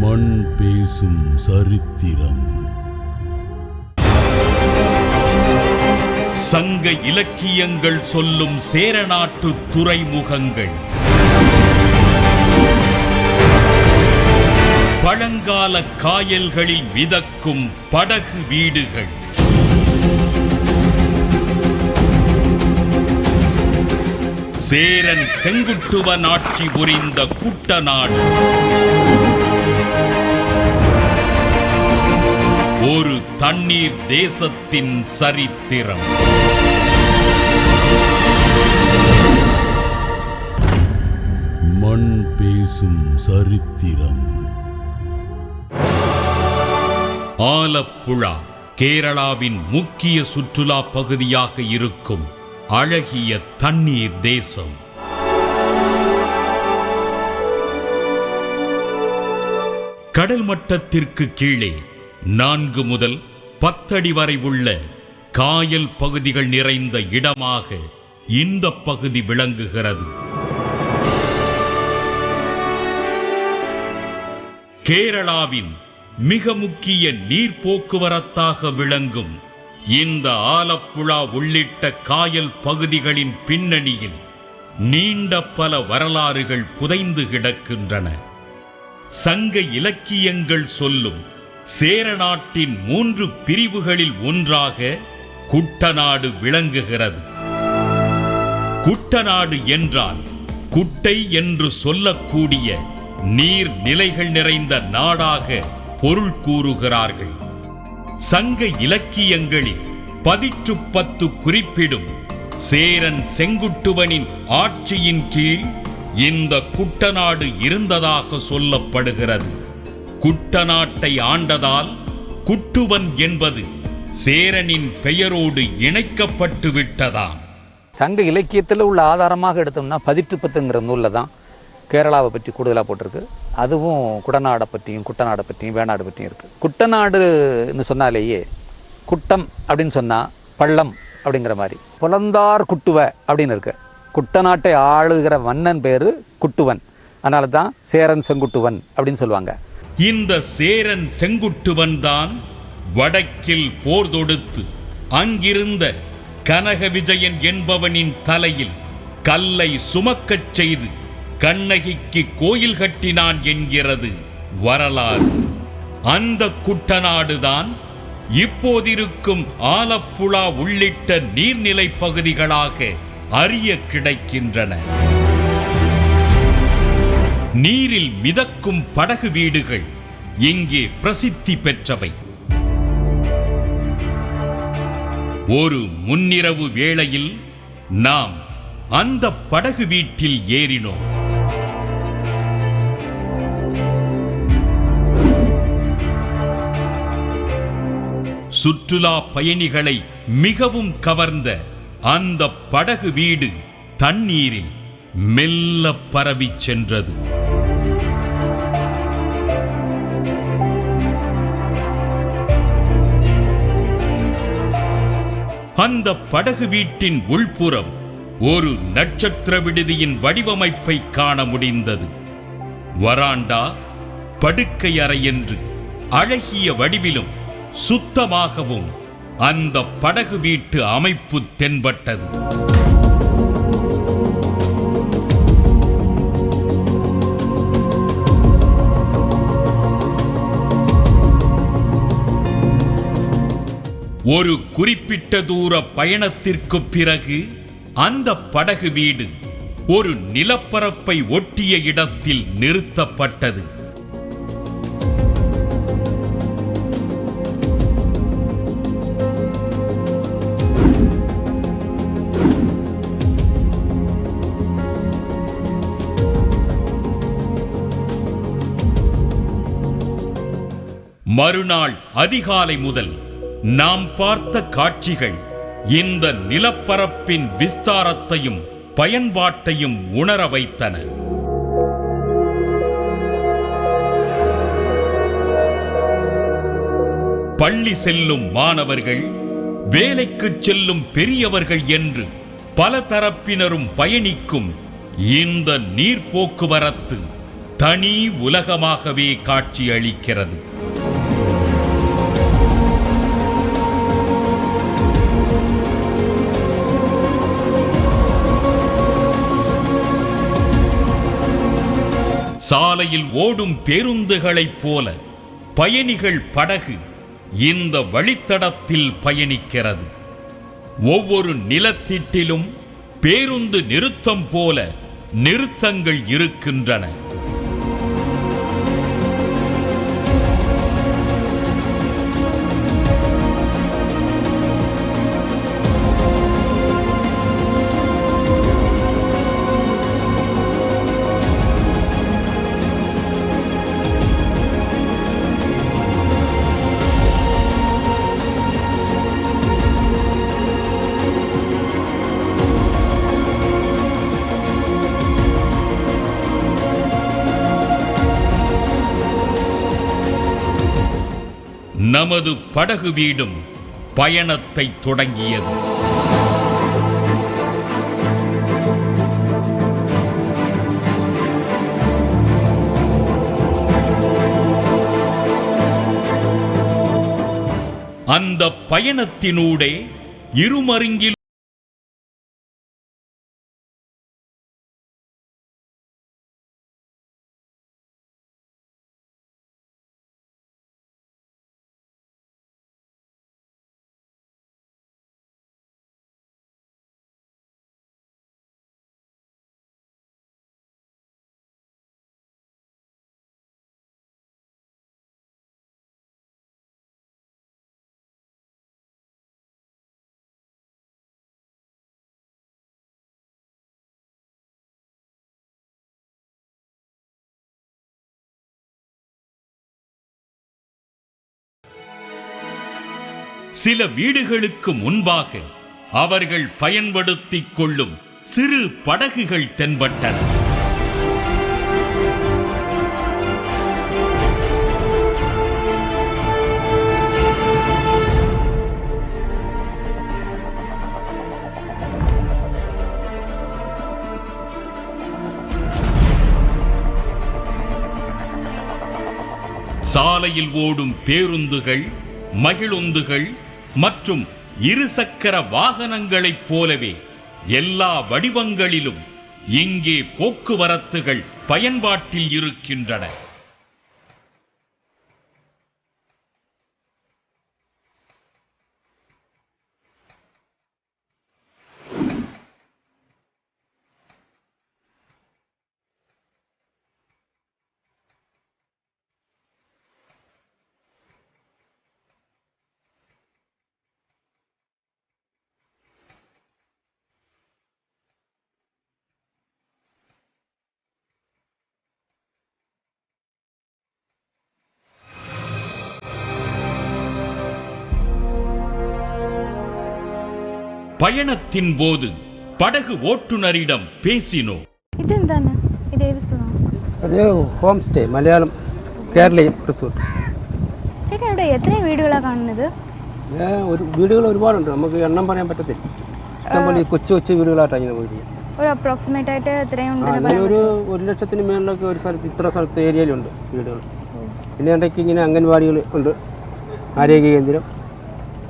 மண் பேசும் சரித்திரம். சங்க இலக்கியங்கள் சொல்லும் சேரநாட்டு துறைமுகங்கள், பழங்கால காயல்களில் மிதக்கும் படகு வீடுகள், சேரன் செங்குட்டுவன் ஆட்சி புரிந்த குட்டநாடு, ஒரு தண்ணீர் தேசத்தின் சரித்திரம். மண் பேசும் சரித்திரம். ஆலப்புழா கேரளாவின் முக்கிய சுற்றுலா பகுதியாக இருக்கும் அழகிய தண்ணீர் தேசம். கடல் மட்டத்திற்கு கீழே 4 முதல் 10 அடி வரை உள்ள காயல் பகுதிகள் நிறைந்த இடமாக இந்த பகுதி விளங்குகிறது. கேரளாவின் மிக முக்கிய நீர் போக்குவரத்தாக விளங்கும் இந்த ஆலப்புழா உள்ளிட்ட காயல் பகுதிகளின் பின்னணியில் நீண்ட பல வரலாறுகள் புதைந்து கிடக்கின்றன. சங்க இலக்கியங்கள் சொல்லும் சேரநாட்டின் 3 பிரிவுகளில் ஒன்றாக குட்டநாடு விளங்குகிறது. குட்டநாடு என்றால் குட்டை என்று சொல்லக்கூடிய நீர் நிலைகள் நிறைந்த நாடாக பொருள் கூறுகிறார்கள். சங்க இலக்கியங்களில் 10 குறிப்பிடும் சேரன் செங்குட்டுவனின் ஆட்சியின் கீழ் இந்த குட்டநாடு இருந்ததாக சொல்லப்படுகிறது. குட்டநாட்டை ஆண்டதால் குட்டுவன் என்பது சேரனின் பெயரோடு இணைக்கப்பட்டு விட்டதாம். சங்க இலக்கியத்தில் உள்ள ஆதாரமாக எடுத்தோம்னா 10 நூலில் தான் கேரளாவை பற்றி கூடுதலாக போட்டிருக்கு. அதுவும் குடநாடை பற்றியும் குட்டநாடை பற்றியும் வேணாடு பற்றியும் இருக்குது. குட்டநாடுன்னு சொன்னாலேயே குட்டம் அப்படின்னு சொன்னால் பள்ளம் அப்படிங்கிற மாதிரி, புலந்தார் குட்டுவ அப்படின்னு இருக்கு. குட்டநாட்டை ஆளுகிற மன்னன் பேர் குட்டுவன், அதனால தான் சேரன் செங்குட்டுவன் அப்படின்னு சொல்லுவாங்க. இந்த சேரன் செங்குட்டுவன் தான் வடக்கில் போர் தொடுத்து அங்கிருந்த கனக விஜயன் என்பவனின் தலையில் கல்லை சுமக்கச் செய்து கண்ணகிக்கு கோயில் கட்டினான் என்கிறது வரலாறு. அந்த குட்டநாடுதான் இப்போதிருக்கும் ஆலப்புழா உள்ளிட்ட நீர்நிலை பகுதிகளாக அறிய கிடைக்கின்றன. நீரில் மிதக்கும் படகு வீடுகள் இங்கே பிரசித்தி பெற்றவை. ஒரு முன்னிரவு வேளையில் நாம் அந்த படகு வீட்டில் ஏறினோம். சுற்றுலா பயணிகளை மிகவும் கவர்ந்த அந்த படகு வீடு தண்ணீரில் மெல்ல பரவி சென்றது. அந்த படகு வீட்டின் உள்புறம் ஒரு நட்சத்திர விடுதியின் வடிவமைப்பை காண முடிந்தது. வராண்டா, படுக்கை அறை என்று அழகிய வடிவிலும் சுத்தமாகவும் அந்த படகு வீட்டு அமைப்பு தென்பட்டது. ஒரு குறிப்பிட்ட தூர பயணத்திற்கு பிறகு அந்த படகு வீடு ஒரு நிலப்பரப்பை ஒட்டிய இடத்தில் நிறுத்தப்பட்டது. மறுநாள் அதிகாலை முதல் நாம் பார்த்த காட்சிகள் இந்த நிலப்பரப்பின் விஸ்தாரத்தையும் பயன்பாட்டையும் உணர வைத்தன. பள்ளி செல்லும் மாணவர்கள், வேலைக்கு செல்லும் பெரியவர்கள் என்று பல தரப்பினரும் பயணிக்கும் இந்த நீர் போக்குவரத்து தனி உலகமாகவே காட்சியளிக்கிறது. சாலையில் ஓடும் பேருந்துகளைப் போல பயணிகள் படகு இந்த வழித்தடத்தில் பயணிக்கிறது. ஒவ்வொரு நிலத்திட்டிலும் பேருந்து நிறுத்தம் போல நிறுத்தங்கள் இருக்கின்றன. நமது படகு வீடும் பயணத்தை தொடங்கியது. அந்த பயணத்தினூடே இருமருங்கில் சில வீடுகளுக்கு முன்பாக அவர்கள் பயன்படுத்திக் கொள்ளும் சிறு படகுகள் தென்பட்டன. சாலையில் ஓடும் பேருந்துகள், மகிழுந்துகள் மற்றும் இருசக்கர வாகனங்களைப் போலவே எல்லா வடிவங்களிலும் இங்கே போக்குவரத்துகள் பயன்பாட்டில் இருக்கின்றன. பயணத்தின் போது படகு ஓட்டுநரிடம் பேசினோம். ഹോം സ്റ്റേ മലയാളം കേരളയും റിസോർട്ട്. ചേട്ടാ ഇവിടെ എത്ര വീടുകളാണ് കാണുന്നത്? വീടുകൾ ഒരുപാടുണ്ട്, നമുക്ക് എണ്ണം പറയാൻ പറ്റത്തില്ല. ഇഷ്ടംപോലെ കൊച്ചു കൊച്ചു വീടുകളായിട്ടാണ് ഇങ്ങനെ പോയി. ഒരു അപ്രോക്സിമേറ്റ് ആയിട്ട് എത്രയും ഒരു 1,00,000 മേളിലൊക്കെ ഒരു സ്ഥലത്ത് ഇത്ര സ്ഥലത്ത് ഏരിയയിലുണ്ട് വീടുകൾ. പിന്നെ ഇടയ്ക്ക് ഇങ്ങനെ അംഗൻവാടികൾ ഉണ്ട്, ആരോഗ്യ കേന്ദ്രം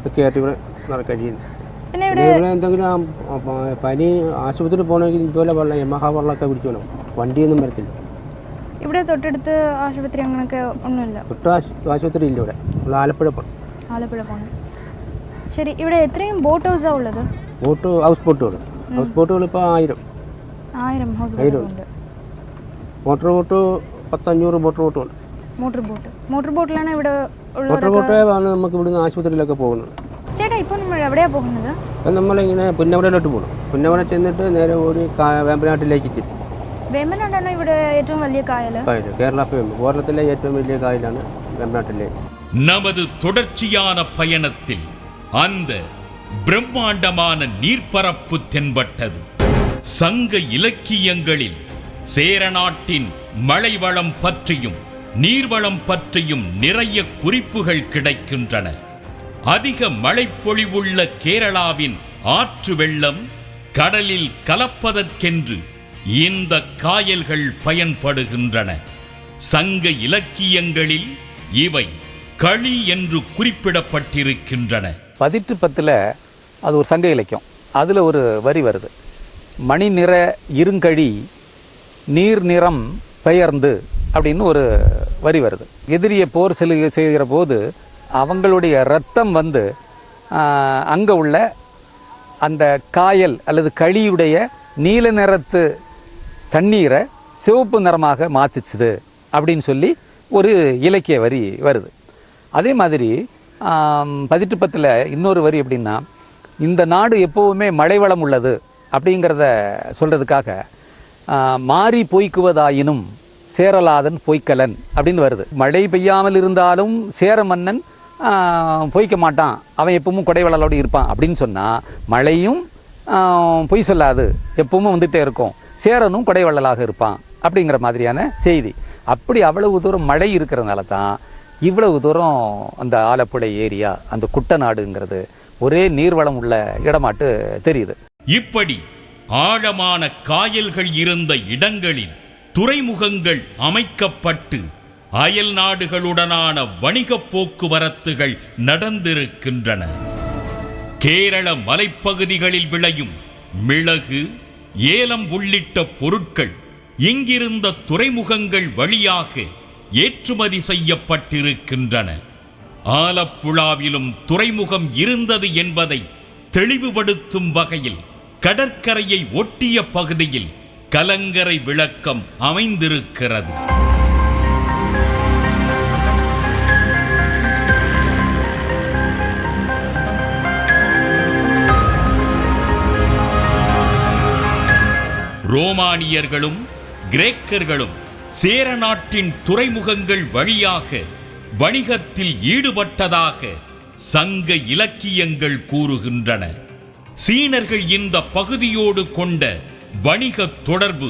ഒക്കെ ആയിട്ട് ഇവിടെ കഴിയുന്നു. പിന്നെ ഇവിടെ എന്തെങ്കിലും പനി ആശുപത്രിയിൽ പോകണമെങ്കിൽ ഇതുപോലെ വെള്ളം യമഹ വെള്ളമൊക്കെ പിടിച്ചു വേണം, വണ്ടിയൊന്നും വരത്തില്ല. ഇവിടെ തൊട്ടടുത്ത് ആശുപത്രി അങ്ങനെയൊക്കെ ഒന്നുമില്ല? തൊട്ട് ആശുപത്രി ഇല്ല ഇവിടെ, ആലപ്പുഴ പോകണം. ആലപ്പുഴ പോകണം. ശരി, ഇവിടെ എത്രയും ബോട്ട് ഹൗസാണ് ഉള്ളത്? ഹൗസ് ബോട്ടുകൾ ഇപ്പോൾ 1000 ഹൗസ് ബോട്ടുണ്ട്. മോട്ടോർ ബോട്ട് 500 മോട്ടോർ ബോട്ടുണ്ട്. മോട്ടോർ ബോട്ടിലാണ് ഇവിടെ ഉള്ളത്. മോട്ടോർ ബോട്ടാണ് നമുക്ക് ഇവിടുന്ന് ആശുപത്രിയിലൊക്കെ പോകുന്നത്. ചേട്ടാ ഇപ്പോൾ നമ്മൾ എവിടെയാണ് പോകുന്നത്? അപ്പം നമ്മളിങ്ങനെ പുന്നമടയിലോട്ട് പോകണം. പുന്നമട ചെന്നിട്ട് നേരെ ഓടി വേമ്പനാട്ടിലേക്ക് ചെല്ലും. വേമ്പനാടാണ് ഇവിടെ ഏറ്റവും വലിയ കായൽ. കേരളത്തിലെ ഏറ്റവും വലിയ കായലാണ് വേമ്പനാട്ടിലെ. நமது தொடர்ச்சியான பயணத்தில் அந்த பிரம்மாண்டமான நீர்ப்பரப்பு தென்பட்டது. சங்க இலக்கியங்களில் சேரநாட்டின் மழைவளம் பற்றியும் நீர்வளம் பற்றியும் நிறைய குறிப்புகள் கிடைக்கின்றன. அதிக மழைப்பொழிவுள்ள கேரளாவின் ஆற்று வெள்ளம் கடலில் கலப்பதற்கென்று இந்த காயல்கள் பயன்படுகின்றன. சங்க இலக்கியங்களில் இவை களி என்று குறிப்பிடப்பட்டிருக்கின்றன. 1810 அது ஒரு சங்க இலக்கியம். அதில் ஒரு வரி வருது, மணி நிற இருங்கழி நீர் நிறம் பெயர்ந்து அப்படின்னு ஒரு வரி வருது. எதிரியை போர் செய்கிற போது அவங்களுடைய இரத்தம் வந்து அங்கே உள்ள அந்த காயல் அல்லது களியுடைய நீல நிறத்து தண்ணீரை சிவப்பு நிறமாக மாற்றிச்சுது அப்படின்னு சொல்லி ஒரு இலக்கிய வரி வருது. அதே மாதிரி 1810 இன்னொரு வரி எப்படின்னா, இந்த நாடு எப்போவுமே மழை வளம் உள்ளது அப்படிங்கிறத சொல்கிறதுக்காக மாறி பொய்க்குவதாயினும் சேரலாதன் பொய்க்கலன் அப்படின்னு வருது. மழை பெய்யாமல் இருந்தாலும் சேர மன்னன் பொய்க்க மாட்டான், அவன் எப்பவும் கொடைவளலோடு இருப்பான் அப்படின்னு சொன்னால் மழையும் பொய் சொல்லாது, எப்பவும் வந்துகிட்டே இருக்கும், சேரனும் கொடைவள்ளலாக இருப்பான் அப்படிங்கிற மாதிரியான செய்தி. அப்படி அவ்வளவு தூரம் மழை இருக்கிறதுனால தான் இவ்வளவு தூரம் அந்த ஆலப்புழை ஏரியா, அந்த குட்டநாடுங்கிறது ஒரே நீர்வளம் உள்ள இடமாட்டு தெரியுது. இப்படி ஆழமான காயல்கள் இருந்த இடங்களில் துறைமுகங்கள் அமைக்கப்பட்டு அயல் நாடுகளுடனான வணிக போக்குவரத்துகள் நடந்திருக்கின்றன. கேரள மலைப்பகுதிகளில் விளையும் மிளகு, ஏலம் உள்ளிட்ட பொருட்கள் இங்கிருந்த துறைமுகங்கள் வழியாக ஏற்றுமதி செய்யப்பட்டிருக்கின்றன. ஆலப்புழாவிலும் துறைமுகம் இருந்தது என்பதை தெளிவுபடுத்தும் வகையில் கடற்கரையை ஒட்டிய பகுதியில் கலங்கரை விளக்கம் அமைந்திருக்கிறது. ரோமானியர்களும் கிரேக்கர்களும் சேர நாட்டின் துறைமுகங்கள் வழியாக வணிகத்தில் ஈடுபட்டதாக சங்க இலக்கியங்கள் கூறுகின்றன. சீனர்கள் இந்த பகுதியோடு கொண்ட வணிக தொடர்பு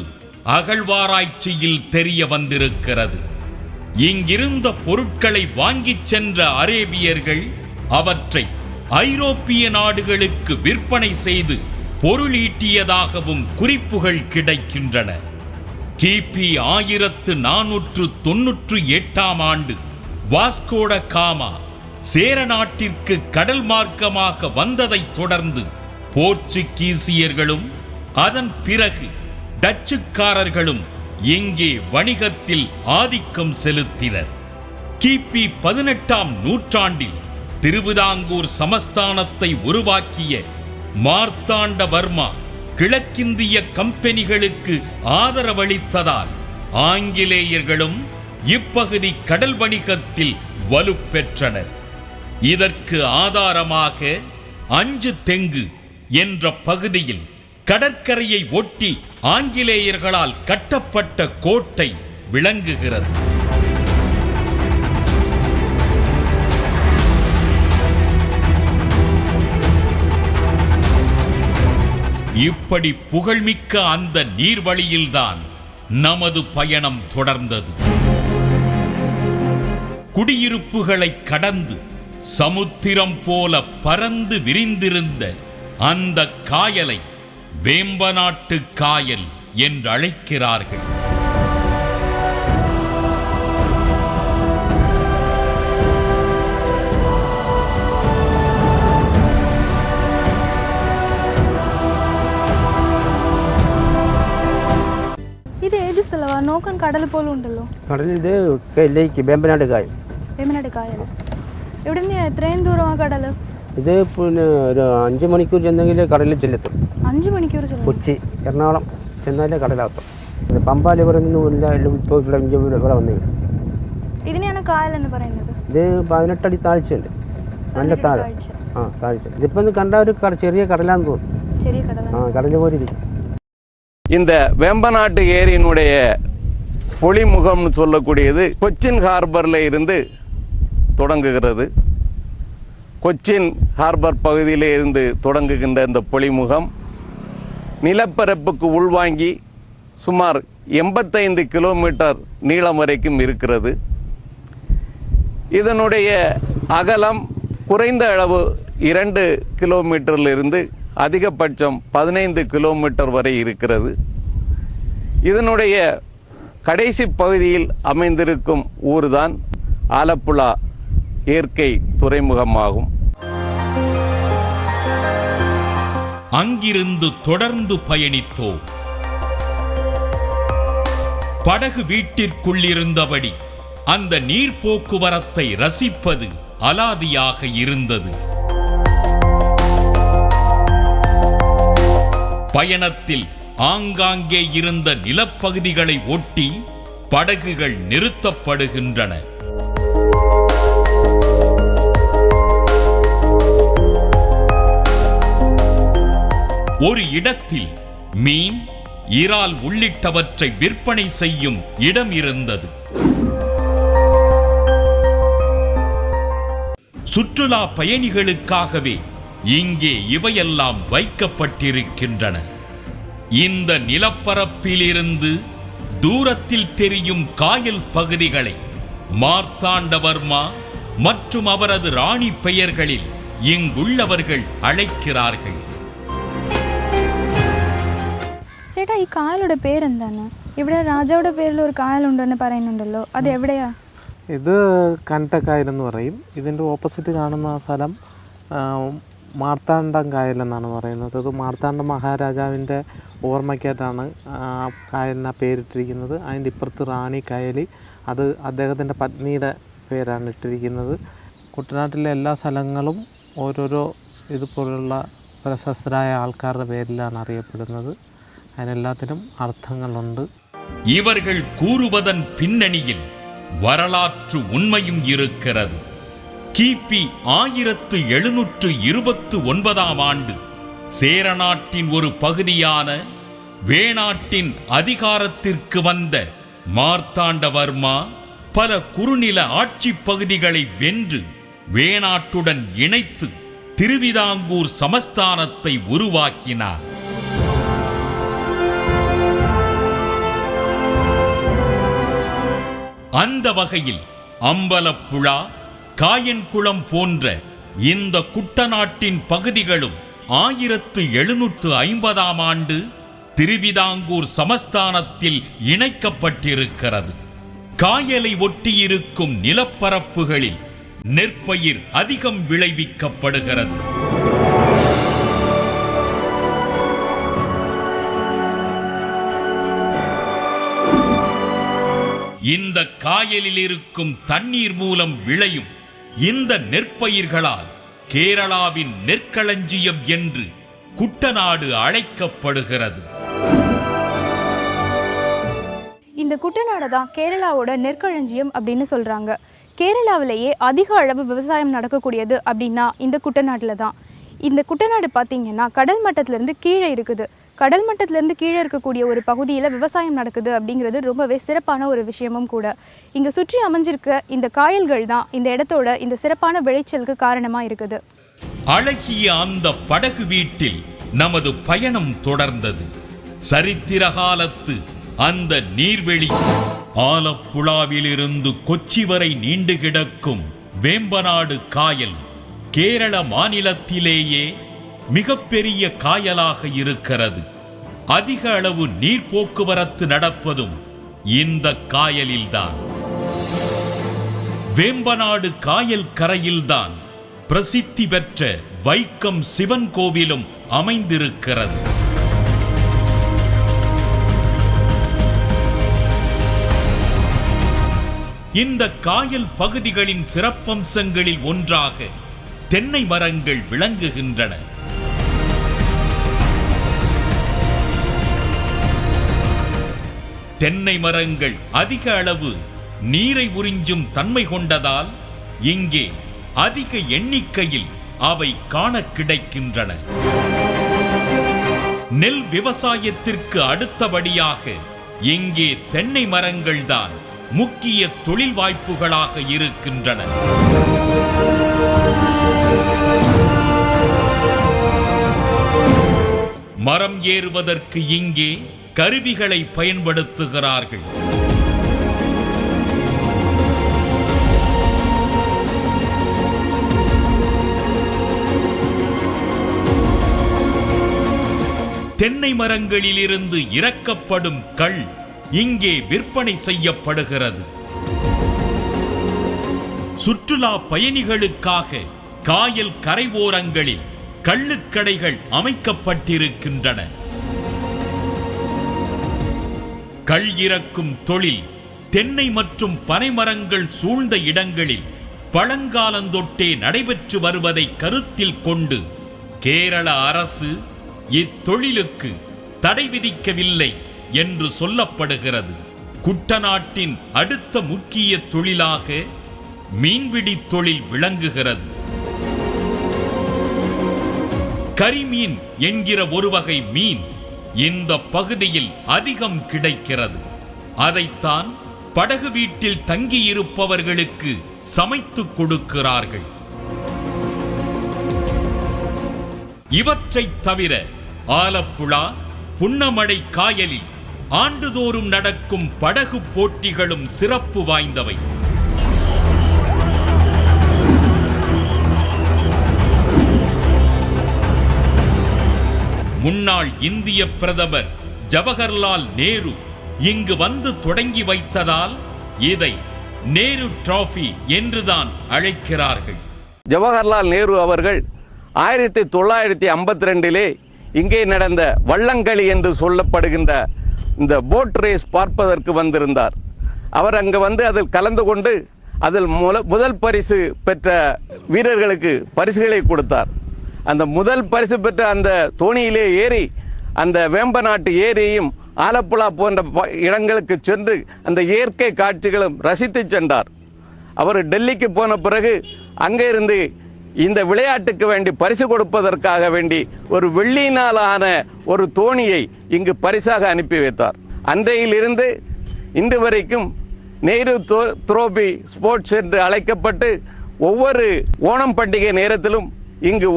அகழ்வாராய்ச்சியில் தெரிய வந்திருக்கிறது. இங்கிருந்த பொருட்களை வாங்கிச் சென்ற அரேபியர்கள் அவற்றை ஐரோப்பிய நாடுகளுக்கு விற்பனை செய்து பொருளீட்டியதாகவும் குறிப்புகள் கிடைக்கின்றன. கிபி 1498 ஆண்டு வாஸ்கோட காமா சேர நாட்டிற்கு கடல் மார்க்கமாக வந்ததைத் தொடர்ந்து போர்ச்சுகீசியர்களும் அதன் பிறகு டச்சுக்காரர்களும் இங்கே வணிகத்தில் ஆதிக்கம் செலுத்தினர். கிபி 18ஆம் நூற்றாண்டில் திருவிதாங்கூர் சமஸ்தானத்தை உருவாக்கிய மார்த்தாண்டவர்மா கிழக்கிந்திய கம்பெனிகளுக்கு ஆதரவளித்ததால் ஆங்கிலேயர்களும் இப்பகுதி கடல் வணிகத்தில் வலுப்பெற்றனர். இதற்கு ஆதாரமாக 5 தெங்கு என்ற பகுதியில் கடற்கரையை ஒட்டி ஆங்கிலேயர்களால் கட்டப்பட்ட கோட்டை விளங்குகிறது. இப்படி புகழ்மிக்க அந்த நீர்வழியில்தான் நமது பயணம் தொடர்ந்தது. குடியிருப்புகளை கடந்து சமுத்திரம் போல பரந்து விரிந்திருந்த அந்த காயலை வேம்பநாட்டு காயல் என்று அழைக்கிறார்கள். നോക്കാൻ കടൽ പോലും ഉണ്ടല്ലോ. കടലിൽ ഇത് ലേക്ക് വേമ്പനാട് കായൽ. വേമ്പനാട് കായൽ ഇവിടെ നിന്ന് എത്രയും ദൂരമാണ് കടൽ? ഇത് പിന്നെ ഒരു 5 മണിക്കൂർ ചെന്നെങ്കിൽ കടലിൽ ചെല്ലെത്തും. 5 മണിക്കൂർ? കൊച്ചി എറണാകുളം ചെന്നാലേ കടലാകത്തും. പമ്പാല ഇവിടെ നിന്ന് ഇപ്പോൾ ഇവിടെ വന്നു. ഇതിനെയാണ് കായൽ എന്ന് പറയുന്നത്. ഇത് 18 അടി താഴ്ചയുണ്ട്, നല്ല താഴെ. താഴ്ച. ഇതിപ്പോൾ കണ്ട ഒരു ചെറിയ കടലാന്ന് തോന്നുന്നു. ചെറിയ കടൽ. കടൽ പോലെ ഇരിക്കും. இந்த வேம்பநாட்டு ஏரியினுடைய பொலிமுகம்னு சொல்லக்கூடியது கொச்சின் ஹார்பரில் இருந்து தொடங்குகிறது. கொச்சின் ஹார்பர் பகுதியில் இருந்து தொடங்குகின்ற இந்த பொலிமுகம் நிலப்பரப்புக்கு உள்வாங்கி சுமார் 85 கிலோமீட்டர் நீளம் வரைக்கும் இருக்கிறது. இதனுடைய அகலம் குறைந்த அளவு 2 கிலோமீட்டரிலிருந்து அதிகபட்சம் 15 கிலோமீட்டர் வரை இருக்கிறது. இதனுடைய கடைசி பகுதியில் அமைந்திருக்கும் ஊர்தான் ஆலப்புழா இயற்கை துறைமுகமாகும். அங்கிருந்து தொடர்ந்து பயணித்தோம். படகு வீட்டிற்குள்ளிருந்தபடி அந்த நீர் போக்குவரத்தை ரசிப்பது அலாதியாக இருந்தது. பயணத்தில் ஆங்காங்கே இருந்த நிலப்பகுதிகளை ஒட்டி படகுகள் நிறுத்தப்படுகின்றன. ஒரு இடத்தில் மீன், இறால் உள்ளிட்டவற்றை விற்பனை செய்யும் இடம் இருந்தது. சுற்றுலா பயணிகளுக்காகவே இங்கே இவையெல்லாம் வைக்கப்பட்டிருக்கின்றன. இந்த நிலப்பரப்பிலிருந்து தூரத்தில் தெரியும் காயல் பகுதிகளை மார்த்தாண்டவர்மா மற்றும் அவரது ராணி பெயர்களில் இங்குள்ளவர்கள் அழைக்கிறார்கள். ചേട്ടാ ഈ കായലുടെ പേരെന്താണ്? ഇവിടെ രാജാവുടെ പേരിൽ ഒരു കായലുണ്ടെന്ന് പറയുന്നുണ്ടല്ലോ, അത് എവിടെയാ? ഇത് കനട്ടക്കായൽ എന്ന് പറയും. ഇതിൻ്റെ ഓപ്പോസിറ്റ് കാണുന്ന ആ സ്ഥലം മാർത്താണ്ഡം കായൽ എന്നാണ് പറയുന്നത്. ഇത് മാർത്താണ്ഡ മഹാരാജാവിൻ്റെ ഓർമ്മയ്ക്കായിട്ടാണ് ആ കായലിന് ആ പേരിട്ടിരിക്കുന്നത്. അതിൻ്റെ ഇപ്പുറത്ത് റാണി കായൽ, അത് അദ്ദേഹത്തിൻ്റെ പത്നിയുടെ പേരാണ് ഇട്ടിരിക്കുന്നത്. കുട്ടനാട്ടിലെ എല്ലാ സ്ഥലങ്ങളും ഓരോരോ ഇതുപോലുള്ള പ്രശസ്തരായ ആൾക്കാരുടെ പേരിലാണ് അറിയപ്പെടുന്നത്. അതിനെല്ലാത്തിനും അർത്ഥങ്ങളുണ്ട്. இவர்கள் கூறுவதன் பின்னணியில் வரலாற்று உண்மையும் இருக்கிறது. கிபி 1729 ஆண்டு சேரநாட்டின் ஒரு பகுதியான வேணாட்டின் அதிகாரத்திற்கு வந்த மார்த்தாண்டவர்மா பல குறுநில ஆட்சி பகுதிகளை வென்று வேணாட்டுடன் இணைத்து திருவிதாங்கூர் சமஸ்தானத்தை உருவாக்கினார். அந்த வகையில் அம்பலப்புழா, காயன்குளம் போன்ற இந்த குட்டநாட்டின் பகுதிகளும் 1750 ஆண்டு திருவிதாங்கூர் சமஸ்தானத்தில் இணைக்கப்பட்டிருக்கிறது. காயலை ஒட்டியிருக்கும் நிலப்பரப்புகளில் நெற்பயிர் அதிகம் விளைவிக்கப்படுகிறது. இந்த காயலில் இருக்கும் தண்ணீர் மூலம் விளையும் இந்த நெற்பயிர்களால் கேரளாவின் நெற்களஞ்சியம் என்று குட்டநாடு அழைக்கப்படுகிறது. இந்த குட்டநாடு தான் கேரளாவோட நெற்களஞ்சியம் அப்படின்னு சொல்றாங்க. கேரளாவிலேயே அதிக அளவு விவசாயம் நடக்கக்கூடியது அப்படின்னா இந்த குட்டநாட்டில் தான். இந்த குட்டநாடு பார்த்தீங்கன்னா கடல் மட்டத்திலேருந்து கீழே இருக்குது. கடல் மட்டத்திலேருந்து கீழே இருக்கக்கூடிய ஒரு பகுதியில் விவசாயம் நடக்குது அப்படிங்கிறது ரொம்பவே சிறப்பான ஒரு விஷயமும் கூட. இங்கே சுற்றி அமைஞ்சிருக்க இந்த காயல்கள் தான் இந்த இடத்தோட இந்த சிறப்பான விளைச்சலுக்கு காரணமாக இருக்குது. அழகிய அந்த படகு வீட்டில் நமது பயணம் தொடர்ந்தது. சரித்திர காலத்து அந்த நீர்வெளி ஆலப்புழாவிலிருந்து கொச்சி வரை நீண்டு கிடக்கும் வேம்பநாடு காயல் கேரள மாநிலத்திலேயே மிகப்பெரிய காயலாக இருக்கிறது. அதிக அளவு நீர் போக்குவரத்து நடப்பதும் இந்த காயலில்தான். வேம்பநாடு காயல் கரையில்தான் பிரசித்தி பெற்ற வைக்கம் சிவன் கோவிலும் அமைந்திருக்கிறது. இந்த காயல் பகுதிகளின் சிறப்பம்சங்களில் ஒன்றாக தென்னை மரங்கள் விளங்குகின்றன. தென்னை மரங்கள் அதிக அளவு நீரை உறிஞ்சும் தன்மை கொண்டதால் இங்கே அதிக எண்ணிக்கையில் அவை காண கிடைக்கின்றன. நெல் விவசாயத்திற்கு அடுத்தபடியாக இங்கே தென்னை மரங்கள்தான் முக்கிய தொழில் வாய்ப்புகளாக இருக்கின்றன. மரம் ஏறுவதற்கு இங்கே கருவிகளை பயன்படுத்துகிறார்கள். தென்னை மரங்களிலிருந்து இறக்கப்படும் கள் இங்கே விற்பனை செய்யப்படுகிறது. சுற்றுலா பயணிகளுக்காக காயல் கரையோரங்களில் கள்ளுக்கடைகள் அமைக்கப்பட்டிருக்கின்றன. கள் இறக்கும் தொழில் தென்னை மற்றும் பனைமரங்கள் சூழ்ந்த இடங்களில் பழங்காலந்தொட்டே நடைபெற்று வருவதை கருத்தில் கொண்டு கேரள அரசு இத்தொழிலுக்கு தடை விதிக்கவில்லை என்று சொல்லப்படுகிறது. குட்டநாட்டின் அடுத்த முக்கிய தொழிலாக மீன்பிடி தொழில் விளங்குகிறது. கரிமீன் என்கிற ஒரு வகை மீன் இந்த பகுதியில் அதிகம் கிடைக்கிறது. அதைத்தான் படகு வீட்டில் தங்கியிருப்பவர்களுக்கு சமைத்து கொடுக்கிறார்கள். இவற்றை தவிர ஆலப்புழா புன்னமடை காயலில் ஆண்டுதோறும் நடக்கும் படகு போட்டிகளும் சிறப்பு வாய்ந்தவை. முன்னாள் இந்திய பிரதமர் ஜவஹர்லால் நேரு இங்கு வந்து தொடங்கி வைத்ததால் இதை நேரு டிராபி என்றுதான் அழைக்கிறார்கள். ஜவஹர்லால் நேரு அவர்கள் 1952 இங்கே நடந்த வள்ளங்களி என்று சொல்லப்படுகின்ற இந்த போட் ரேஸ் பார்ப்பதற்கு வந்திருந்தார். அவர் அங்கு வந்து அதில் கலந்து கொண்டு அதில் முதல் பரிசு பெற்ற வீரர்களுக்கு பரிசுகளை கொடுத்தார். அந்த முதல் பரிசு பெற்ற அந்த தோணியிலே ஏறி அந்த வேம்பநாட்டு ஏரியையும் ஆலப்புழா போன்ற இடங்களுக்கு சென்று அந்த இயற்கை காட்சிகளும் ரசித்து சென்றார். அவர் டெல்லிக்கு போன பிறகு அங்கே இருந்து இந்த விளையாட்டுக்கு வேண்டி பரிசு கொடுப்பதற்காக வேண்டி ஒரு வெள்ளியினாலான ஒரு தோணியை இங்கு பரிசாக அனுப்பி வைத்தார். அன்றையிலிருந்து இன்று வரைக்கும் நேரு த்ரோபி ஸ்போர்ட்ஸ் என்று அழைக்கப்பட்டு ஒவ்வொரு ஓணம் பண்டிகை நேரத்திலும் இங்கு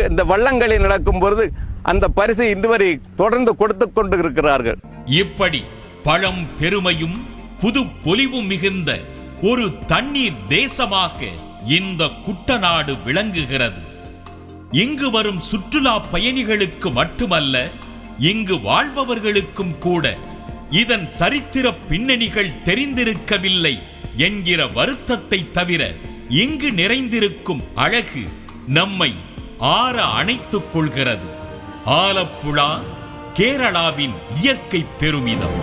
இந்த வள்ளங்களி நடக்கும் பொழுது அந்த பரிசு இன்று வரை தொடர்ந்து கொடுத்து கொண்டு இருக்கிறார்கள். இப்படி பழம் பெருமையும் புது பொலிவும் மிகுந்த ஒரு தண்ணீர் தேசமாக இந்த குட்டநாடு விளங்குகிறது. இங்கு வரும் சுற்றுலா பயணிகளுக்கு மட்டுமல்ல, இங்கு வாழ்பவர்களுக்கும் கூட இதன் சரித்திர பின்னணிகள் தெரிந்திருக்கவில்லை என்கிற வருத்தத்தை தவிர இங்கு நிறைந்திருக்கும் அழகு நம்மை ஆற அணைத்துக் கொள்கிறது. ஆலப்புழா கேரளாவின் இயற்கை பெருமிதம்.